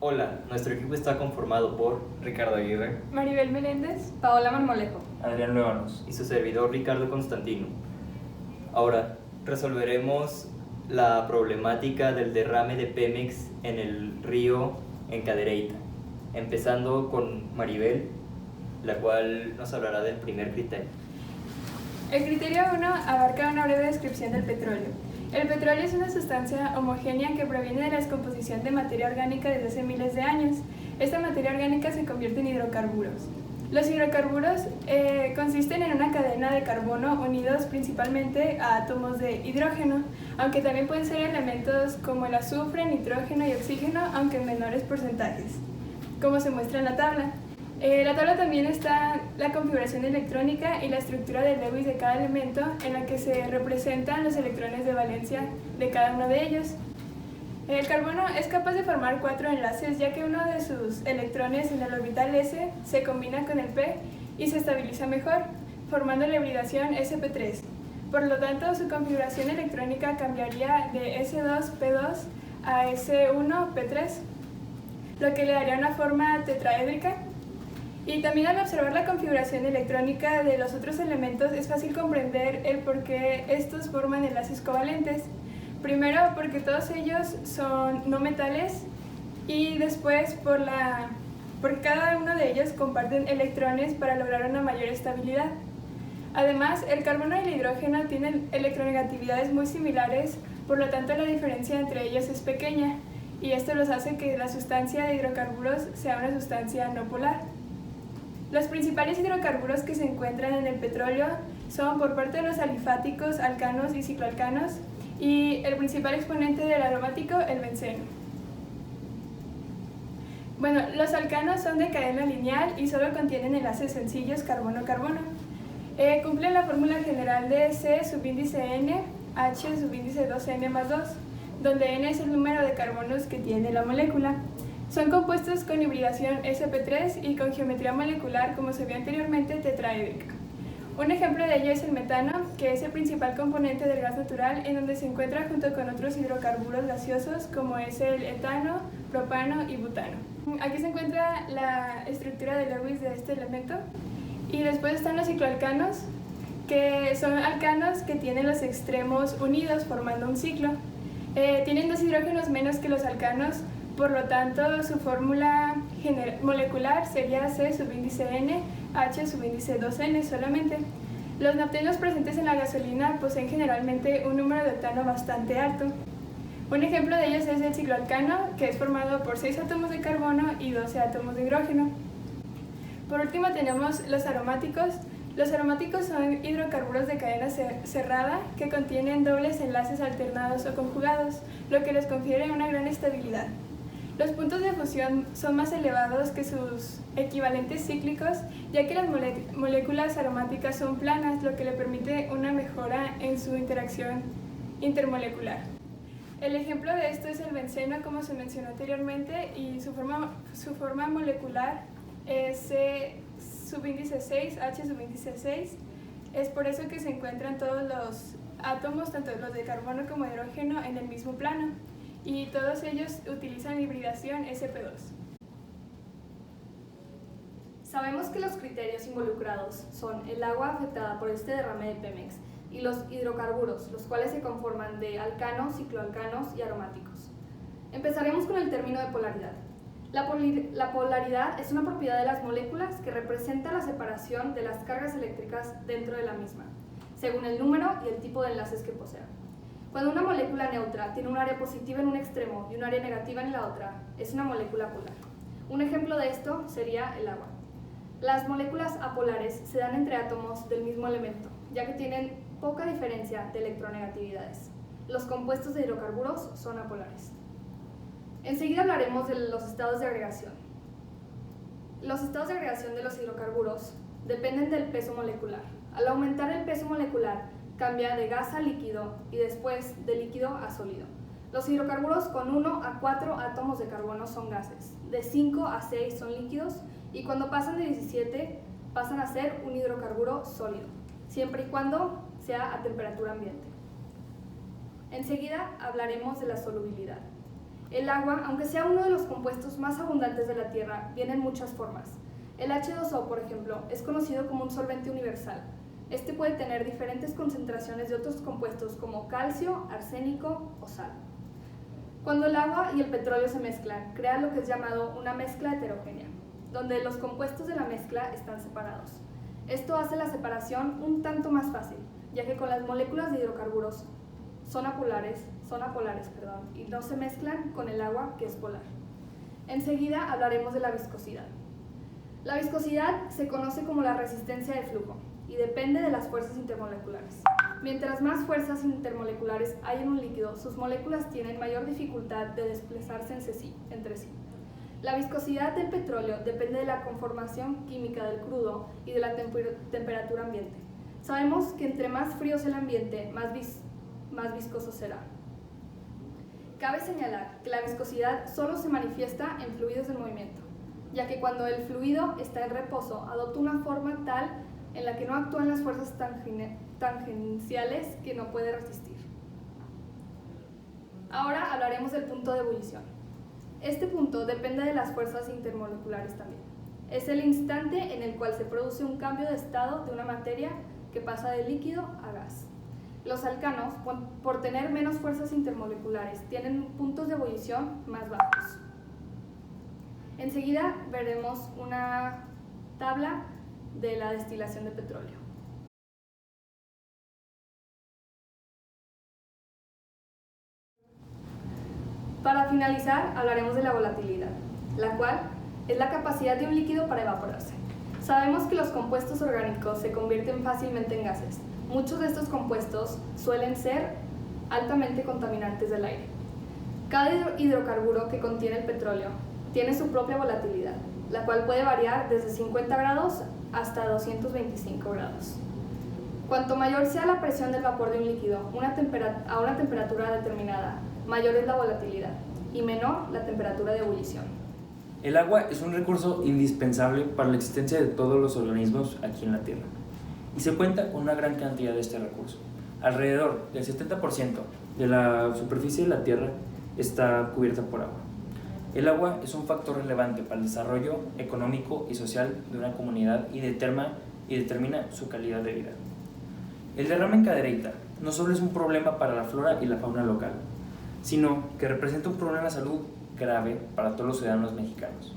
Hola, nuestro equipo está conformado por Ricardo Aguirre, Maribel Meléndez, Paola Marmolejo Adrián Luevanos y su servidor Ricardo Constantino. Ahora resolveremos la problemática del derrame de Pemex en el río en Cadereyta, empezando con Maribel, la cual nos hablará del primer criterio. El criterio 1 abarca una breve descripción del petróleo. El petróleo es una sustancia homogénea que proviene de la descomposición de materia orgánica desde hace miles de años. Esta materia orgánica se convierte en hidrocarburos. Los hidrocarburos consisten en una cadena de carbono unidos principalmente a átomos de hidrógeno, aunque también pueden ser elementos como el azufre, nitrógeno y oxígeno, aunque en menores porcentajes, como se muestra en la tabla. La tabla también está la configuración electrónica y la estructura de Lewis de cada elemento, en la que se representan los electrones de valencia de cada uno de ellos. El carbono es capaz de formar 4 enlaces, ya que uno de sus electrones en el orbital S se combina con el P y se estabiliza mejor, formando la hibridación sp3. Por lo tanto, su configuración electrónica cambiaría de S2P2 a S1P3, lo que le daría una forma tetraédrica. Y también al observar la configuración electrónica de los otros elementos es fácil comprender el por qué estos forman enlaces covalentes. Primero porque todos ellos son no metales y después porque cada uno de ellos comparten electrones para lograr una mayor estabilidad. Además, el carbono y el hidrógeno tienen electronegatividades muy similares, por lo tanto la diferencia entre ellos es pequeña, y esto los hace que la sustancia de hidrocarburos sea una sustancia no polar. Los principales hidrocarburos que se encuentran en el petróleo son por parte de los alifáticos, alcanos y cicloalcanos, y el principal exponente del aromático, el benceno. Bueno, los alcanos son de cadena lineal y solo contienen enlaces sencillos carbono-carbono. Cumplen la fórmula general de C subíndice N, H subíndice 2N más 2, donde N es el número de carbonos que tiene la molécula. Son compuestos con hibridación sp3 y con geometría molecular, como se vio anteriormente, tetraédrica. Un ejemplo de ello es el metano, que es el principal componente del gas natural, en donde se encuentra junto con otros hidrocarburos gaseosos como es el etano, propano y butano. Aquí se encuentra la estructura de Lewis de este elemento. Y después están los cicloalcanos, que son alcanos que tienen los extremos unidos formando un ciclo. Tienen 2 hidrógenos menos que los alcanos. Por lo tanto, su fórmula molecular sería C subíndice N, H subíndice 2N solamente. Los naptenos presentes en la gasolina poseen generalmente un número de octano bastante alto. Un ejemplo de ellos es el cicloalcano, que es formado por 6 átomos de carbono y 12 átomos de hidrógeno. Por último tenemos los aromáticos. Los aromáticos son hidrocarburos de cadena cerrada que contienen dobles enlaces alternados o conjugados, lo que les confiere una gran estabilidad. Los puntos de fusión son más elevados que sus equivalentes cíclicos, ya que las moléculas aromáticas son planas, lo que le permite una mejora en su interacción intermolecular. El ejemplo de esto es el benceno, como se mencionó anteriormente, y su forma molecular es C subíndice 6, H subíndice 6. Es por eso que se encuentran todos los átomos, tanto los de carbono como de hidrógeno, en el mismo plano. Y todos ellos utilizan hibridación sp2. Sabemos que los criterios involucrados son el agua afectada por este derrame de Pemex y los hidrocarburos, los cuales se conforman de alcanos, cicloalcanos y aromáticos. Empezaremos con el término de polaridad. La polaridad es una propiedad de las moléculas que representa la separación de las cargas eléctricas dentro de la misma, según el número y el tipo de enlaces que posea. Cuando una molécula neutra tiene un área positiva en un extremo y un área negativa en la otra, es una molécula polar. Un ejemplo de esto sería el agua. Las moléculas apolares se dan entre átomos del mismo elemento, ya que tienen poca diferencia de electronegatividades. Los compuestos de hidrocarburos son apolares. Enseguida hablaremos de los estados de agregación. Los estados de agregación de los hidrocarburos dependen del peso molecular. Al aumentar el peso molecular, cambia de gas a líquido y después de líquido a sólido. Los hidrocarburos con 1 a 4 átomos de carbono son gases, de 5 a 6 son líquidos y cuando pasan de 17 pasan a ser un hidrocarburo sólido, siempre y cuando sea a temperatura ambiente. Enseguida hablaremos de la solubilidad. El agua, aunque sea uno de los compuestos más abundantes de la Tierra, viene en muchas formas. El H2O, por ejemplo, es conocido como un solvente universal. Este puede tener diferentes concentraciones de otros compuestos como calcio, arsénico o sal. Cuando el agua y el petróleo se mezclan, crea lo que es llamado una mezcla heterogénea, donde los compuestos de la mezcla están separados. Esto hace la separación un tanto más fácil, ya que con las moléculas de hidrocarburos son apolares, y no se mezclan con el agua, que es polar. Enseguida hablaremos de la viscosidad. La viscosidad se conoce como la resistencia de flujo y depende de las fuerzas intermoleculares. Mientras más fuerzas intermoleculares hay en un líquido, sus moléculas tienen mayor dificultad de desplazarse entre sí. La viscosidad del petróleo depende de la conformación química del crudo y de la temperatura ambiente. Sabemos que entre más frío es el ambiente, más viscoso será. Cabe señalar que la viscosidad solo se manifiesta en fluidos en movimiento, ya que cuando el fluido está en reposo adopta una forma tal en la que no actúan las fuerzas tangenciales que no puede resistir. Ahora hablaremos del punto de ebullición. Este punto depende de las fuerzas intermoleculares también. Es el instante en el cual se produce un cambio de estado de una materia que pasa de líquido a gas. Los alcanos, por tener menos fuerzas intermoleculares, tienen puntos de ebullición más bajos. Enseguida veremos una tabla de la destilación de petróleo. Para finalizar, hablaremos de la volatilidad, la cual es la capacidad de un líquido para evaporarse. Sabemos que los compuestos orgánicos se convierten fácilmente en gases. Muchos de estos compuestos suelen ser altamente contaminantes del aire. Cada hidrocarburo que contiene el petróleo tiene su propia volatilidad, la cual puede variar desde 50 grados hasta 225 grados. Cuanto mayor sea la presión del vapor de un líquido a una temperatura determinada, mayor es la volatilidad y menor la temperatura de ebullición. El agua es un recurso indispensable para la existencia de todos los organismos aquí en la Tierra y se cuenta con una gran cantidad de este recurso. Alrededor del 70% de la superficie de la Tierra está cubierta por agua. El agua es un factor relevante para el desarrollo económico y social de una comunidad y determina su calidad de vida. El derrame en Cadereyta no solo es un problema para la flora y la fauna local, sino que representa un problema de salud grave para todos los ciudadanos mexicanos.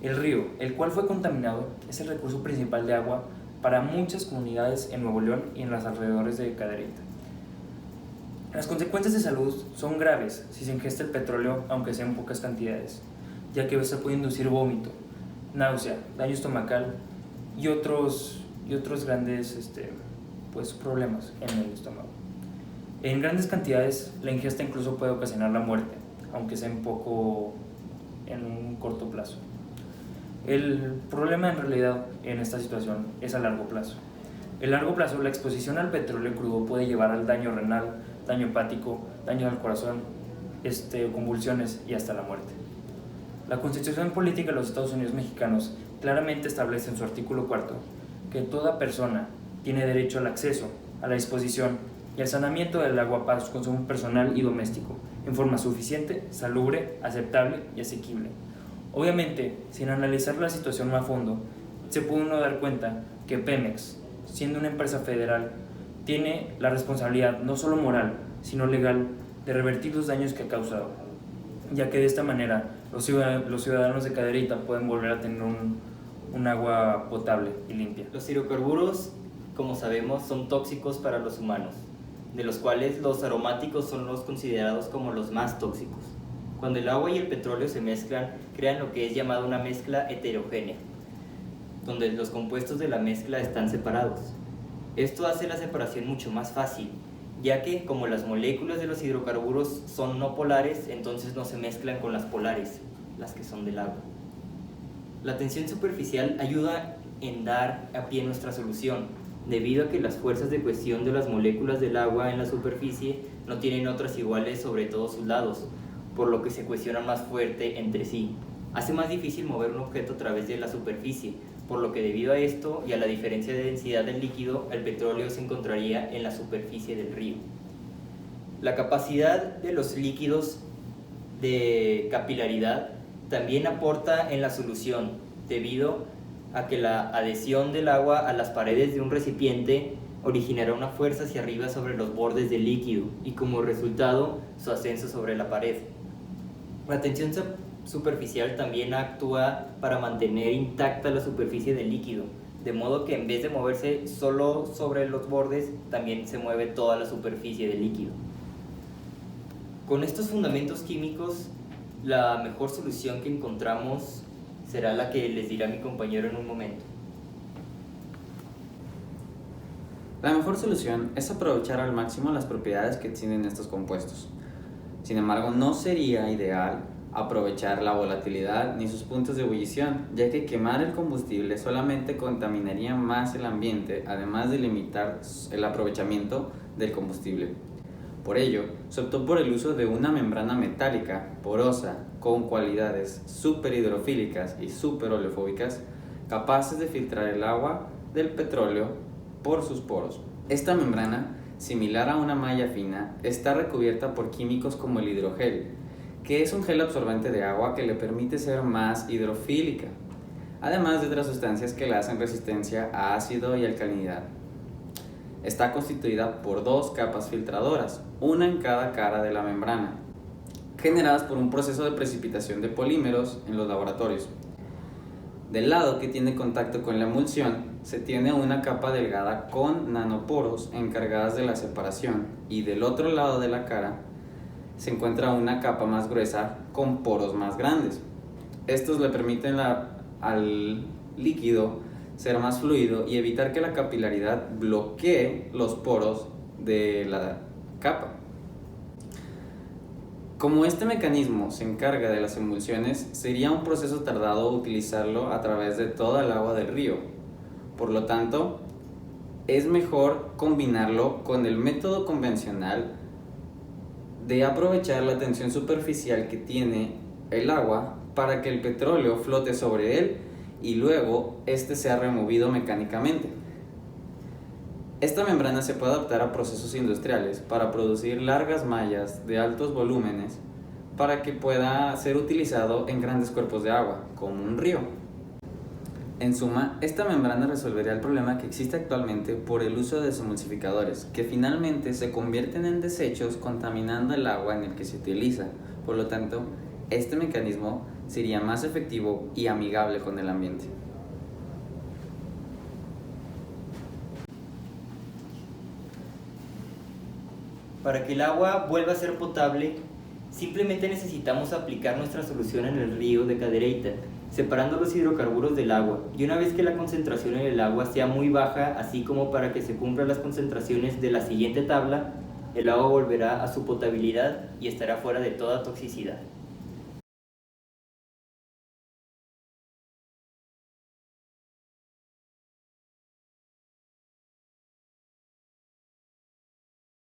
El río, el cual fue contaminado, es el recurso principal de agua para muchas comunidades en Nuevo León y en los alrededores de Cadereyta. Las consecuencias de salud son graves si se ingesta el petróleo, aunque sea en pocas cantidades, ya que se puede inducir vómito, náusea, daño estomacal y otros grandes problemas en el estómago. En grandes cantidades, la ingesta incluso puede ocasionar la muerte, aunque sea en un corto plazo. El problema en realidad en esta situación es a largo plazo. En largo plazo, la exposición al petróleo crudo puede llevar al daño renal, daño hepático, daño al corazón, convulsiones y hasta la muerte. La Constitución Política de los Estados Unidos Mexicanos claramente establece en su artículo 4 que toda persona tiene derecho al acceso, a la disposición y al saneamiento del agua para su consumo personal y doméstico, en forma suficiente, salubre, aceptable y asequible. Obviamente, sin analizar la situación más a fondo, se puede uno dar cuenta que Pemex, siendo una empresa federal, tiene la responsabilidad no solo moral, sino legal, de revertir los daños que ha causado, ya que de esta manera los ciudadanos de Cadereyta pueden volver a tener un agua potable y limpia. Los hidrocarburos, como sabemos, son tóxicos para los humanos, de los cuales los aromáticos son los considerados como los más tóxicos. Cuando el agua y el petróleo se mezclan, crean lo que es llamado una mezcla heterogénea, donde los compuestos de la mezcla están separados. Esto hace la separación mucho más fácil, ya que como las moléculas de los hidrocarburos son no polares, entonces no se mezclan con las polares, las que son del agua. La tensión superficial ayuda en dar a pie nuestra solución, debido a que las fuerzas de cohesión de las moléculas del agua en la superficie no tienen otras iguales sobre todos sus lados, por lo que se cohesionan más fuerte entre sí. Hace más difícil mover un objeto a través de la superficie, por lo que debido a esto y a la diferencia de densidad del líquido, el petróleo se encontraría en la superficie del río. La capacidad de los líquidos de capilaridad también aporta en la solución, debido a que la adhesión del agua a las paredes de un recipiente originará una fuerza hacia arriba sobre los bordes del líquido y como resultado su ascenso sobre la pared. La tensión superficial también actúa para mantener intacta la superficie del líquido, de modo que en vez de moverse solo sobre los bordes, también se mueve toda la superficie del líquido. Con estos fundamentos químicos, la mejor solución que encontramos será la que les dirá mi compañero en un momento. La mejor solución es aprovechar al máximo las propiedades que tienen estos compuestos. Sin embargo, no sería ideal aprovechar la volatilidad ni sus puntos de ebullición, ya que quemar el combustible solamente contaminaría más el ambiente, además de limitar el aprovechamiento del combustible. Por ello, se optó por el uso de una membrana metálica, porosa, con cualidades superhidrofílicas y superoleofóbicas, capaces de filtrar el agua del petróleo por sus poros. Esta membrana, similar a una malla fina, está recubierta por químicos como el hidrogel, que es un gel absorbente de agua que le permite ser más hidrofílica, además de otras sustancias que le hacen resistencia a ácido y alcalinidad. Está constituida por dos capas filtradoras, una en cada cara de la membrana, generadas por un proceso de precipitación de polímeros en los laboratorios. Del lado que tiene contacto con la emulsión, se tiene una capa delgada con nanoporos encargadas de la separación, y del otro lado de la cara se encuentra una capa más gruesa con poros más grandes. Estos le permiten al líquido ser más fluido y evitar que la capilaridad bloquee los poros de la capa. Como este mecanismo se encarga de las emulsiones, sería un proceso tardado utilizarlo a través de toda el agua del río. Por lo tanto, es mejor combinarlo con el método convencional de aprovechar la tensión superficial que tiene el agua para que el petróleo flote sobre él y luego este sea removido mecánicamente. Esta membrana se puede adaptar a procesos industriales para producir largas mallas de altos volúmenes para que pueda ser utilizado en grandes cuerpos de agua, como un río. En suma, esta membrana resolvería el problema que existe actualmente por el uso de desemulsificadores, que finalmente se convierten en desechos contaminando el agua en el que se utiliza. Por lo tanto, este mecanismo sería más efectivo y amigable con el ambiente. Para que el agua vuelva a ser potable, simplemente necesitamos aplicar nuestra solución en el río de Cadereyta, separando los hidrocarburos del agua, y una vez que la concentración en el agua sea muy baja, así como para que se cumplan las concentraciones de la siguiente tabla, el agua volverá a su potabilidad y estará fuera de toda toxicidad.